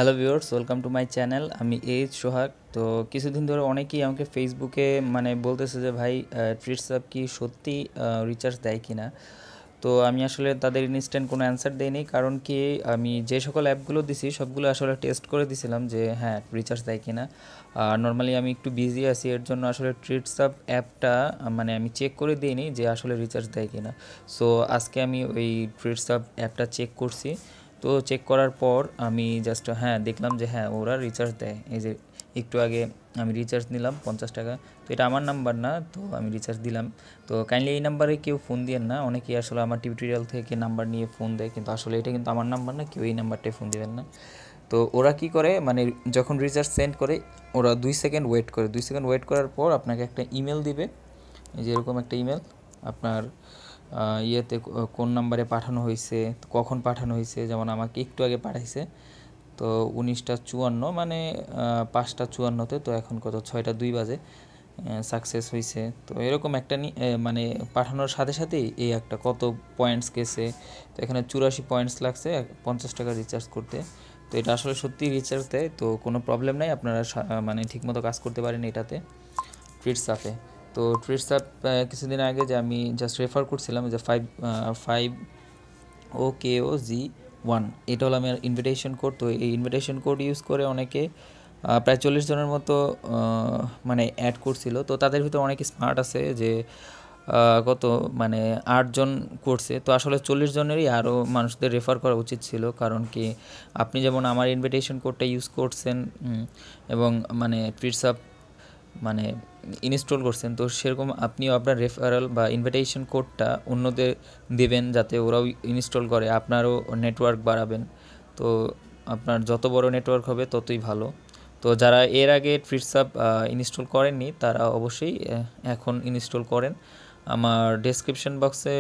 Hello viewers, welcome to my channel. আমি H সোহাগ। তো কিছুদিন ধরে অনেকেই আমাকে ফেসবুকে বলতেছে যে ভাই, ট্রিটস অ্যাপ কি সত্যি রিচার্জ দেয় কি না। তো আমি আসলে তাদের ইনস্ট্যান্ট কোনো অ্যান্সার দেইনি, কারণ কি আমি যে সকল অ্যাপগুলো দিছি সবগুলো আসলে টেস্ট করে দিছিলাম যে হ্যাঁ রিচার্জ দেয় কি না। আর নর্মালি আমি একটু বিজি আছি, এর জন্য আসলে ট্রিটস অ্যাপ অ্যাপটা আমি চেক করে দিইনি যে আসলে রিচার্জ দেয় কি না। সো আজকে আমি ওই ট্রিটস অ্যাপটা চেক করছি। তো চেক করার পর আমি জাস্ট দেখলাম যে হ্যাঁ ওরা রিচার্জ দেয়। এই যে একটু আগে আমি রিচার্জ নিলাম 50 টাকা। তো এটা আমার নাম্বার না, তো আমি রিচার্জ দিলাম। তো কাইন্ডলি এই নাম্বারে কেউ ফোন দিয়েন না, অনেকেই আসলে আমার টিউটোরিয়াল থেকে নাম্বার নিয়ে ফোন দেয়, কিন্তু আসলে এটা কিন্তু আমার নাম্বার না, কেউ এই নাম্বারটায় ফোন দিবেন না। তো ওরা কি করে, যখন রিচার্জ সেন্ড করে ওরা 2 সেকেন্ড ওয়েট করে, 2 সেকেন্ড ওয়েট করার পর আপনাকে একটা ইমেল দিবে। এই যে এরকম একটা ইমেল আপনার ইয়েতে কোন নাম্বারে পাঠানো হয়েছে, কখন পাঠানো হয়েছে, যেমন আমাকে একটু আগে পাঠাইছে। তো 19টা 54 5টা 54-তে, তো এখন কত 6টা 2 বাজে, সাকসেস হয়েছে। তো এরকম একটা পাঠানোর সাথে সাথেই এই একটা কত পয়েন্টস গেছে। তো এখানে 84 পয়েন্টস লাগছে 50 টাকা রিচার্জ করতে। তো এটা আসলে সত্যি রিচার্জ দেয়, তো কোনো প্রবলেম নাই, আপনারা ঠিকমতো কাজ করতে পারেন এটাতে, ট্রিটস অ্যাপে। তো ট্রিটস অ্যাপ কিছুদিন আগে যে আমি জাস্ট রেফার করছিলাম যে 5OKOG1, এটা হলো আমার ইনভিটেশন কোড। তো এই ইনভিটেশন কোড ইউজ করে অনেকে প্রায় 40 জনের মতো অ্যাড করছিল। তো তাদের ভিতরে অনেকে স্মার্ট আছে যে কত 8 জন করছে। তো আসলে 40 জনেরই আরও মানুষদের রেফার করা উচিত ছিল, কারণ কি আপনি যেমন আমার ইনভিটেশন কোডটা ইউজ করছেন এবং ট্রিটস অ্যাপ ইনস্টল করছেন, তো সেরকম আপনিও আপনার রেফারেল বা ইনভিটেশন কোডটা অন্যদের দেবেন যাতে ওরাও ইনস্টল করে, আপনারও নেটওয়ার্ক বাড়াবেন। তো আপনার যত বড় নেটওয়ার্ক হবে ততই ভালো। তো যারা এর আগে ট্রিটস অ্যাপ ইনস্টল করেননি তারা অবশ্যই এখন ইনস্টল করেন। আমার ডেসক্রিপশন বক্সে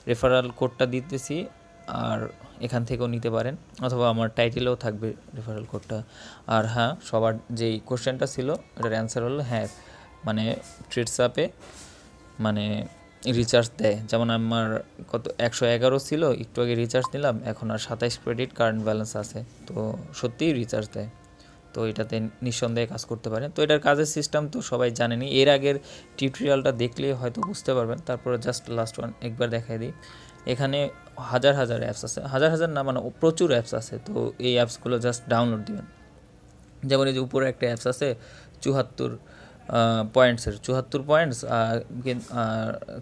রেফারেল কোডটা দিতেছি, আর এখান থেকেও নিতে পারেন, অথবা আমার টাইটেলেও থাকবে রেফারেল কোডটা। আর হ্যাঁ, সবার যেই কোশ্চেনটা ছিল এটার অ্যান্সার হলো হ্যাঁ, ট্রিটস অ্যাপে রিচার্জ দেয়। যেমন আমার কত 111 ছিল, একটু আগে রিচার্জ নিলাম, এখন আর 27 ক্রেডিট কারেন্ট ব্যালেন্স আছে। তো সত্যিই রিচার্জ দেয়। তো এটাতে নিঃসন্দেহে কাজ করতে পারেন। তো এটার কাজের সিস্টেম তো সবাই জানেনই, এর আগের টিউটোরিয়ালটা দেখলে হয়তো বুঝতে পারবেন। তারপরে জাস্ট লাস্ট ওয়ান একবার দেখাই দিই। এখানে হাজার হাজার অ্যাপস আছে, হাজার হাজার না প্রচুর অ্যাপস আছে। তো এই অ্যাপসগুলো জাস্ট ডাউনলোড দিবেন। যেমন এই যে উপরে একটা অ্যাপস আছে 74 পয়েন্টসের, 74 পয়েন্টস,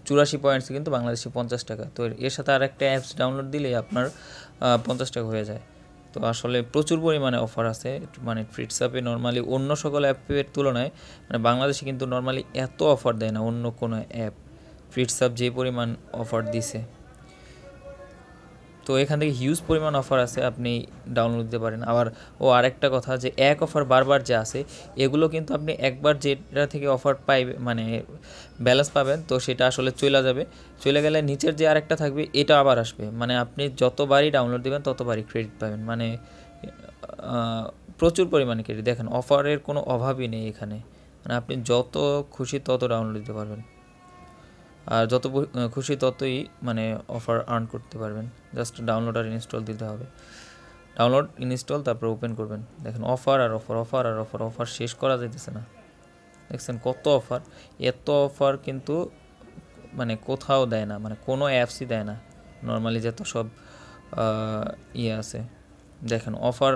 84 পয়েন্টস কিন্তু বাংলাদেশে 50 টাকা। তো এর সাথে আর একটা অ্যাপস ডাউনলোড দিলে আপনার 50 টাকা হয়ে যায়। তো আসলে প্রচুর পরিমাণে অফার আছে ট্রিটস অ্যাপে। নর্মালি অন্য সকল অ্যাপের তুলনায় বাংলাদেশে কিন্তু নর্মালি এত অফার দেয় না অন্য কোনো অ্যাপ। ট্রিটস অ্যাপ যে পরিমাণ অফার দিছে, তো এখান থেকে হিউজ পরিমাণ অফার আছে, আপনি ডাউনলোড দিতে পারেন। আবার আরেকটা কথা, যে এক অফার বারবার যে আছে, এগুলো কিন্তু আপনি একবার যেটা থেকে অফার পাইবে ব্যালেন্স পাবেন, তো সেটা আসলে চলে গেলে নিচের যে আরেকটা থাকবে এটা আবার আসবে। আপনি যতবারই ডাউনলোড দেবেন ততবারই ক্রেডিট পাবেন, প্রচুর পরিমাণে ক্রেডিট। দেখেন, অফারের কোনো অভাবই নেই এখানে, আপনি যত খুশি তত ডাউনলোড দিতে পারবেন, আর যত খুশি ততই অফার আর্ন করতে পারবেন। জাস্ট ডাউনলোড আর ইনস্টল দিতে হবে, ডাউনলোড ইনস্টল তারপর ওপেন করবেন। দেখেন অফার আর অফার, অফার আর অফার, অফার শেষ করা যাইতেছে না। দেখছেন কত অফার, এত অফার কিন্তু কোথাও দেয় না, কোনো অ্যাপসই দেয় না নর্মালি, যত সব ইয়ে আছে। দেখেন অফার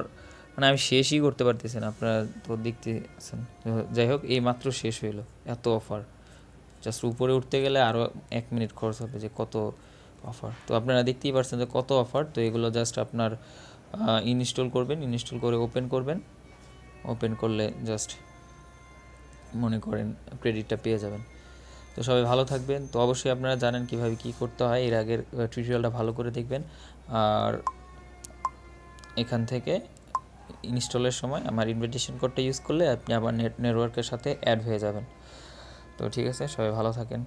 আমি শেষই করতে পারতেছি না, আপনারা তো দেখতেছেন। যাই হোক, এই মাত্র শেষ হইলো, এত অফার। জাস্ট উপরে উঠতে গেলে আরও 1 মিনিট খরচ হবে, যে কত অফার। তো আপনারা দেখতেই পাচ্ছেন যে কত অফার। তো এগুলো জাস্ট আপনার ইনস্টল করবেন, ইনস্টল করে ওপেন করবেন। ওপেন করলে জাস্ট মনে করেন ক্রেডিটটা পেয়ে যাবেন। তো সবাই ভালো থাকবেন। তো অবশ্যই আপনারা জানেন কীভাবে কী করতে হয়, এর আগের টিউটোরিয়ালটা ভালো করে দেখবেন। আর এখান থেকে ইনস্টলের সময় আমার ইনভিটেশন কোডটা ইউজ করলে আপনি আবার নেটওয়ার্কের সাথে অ্যাড হয়ে যাবেন। তো ঠিক আছে, সবাই ভালো থাকেন।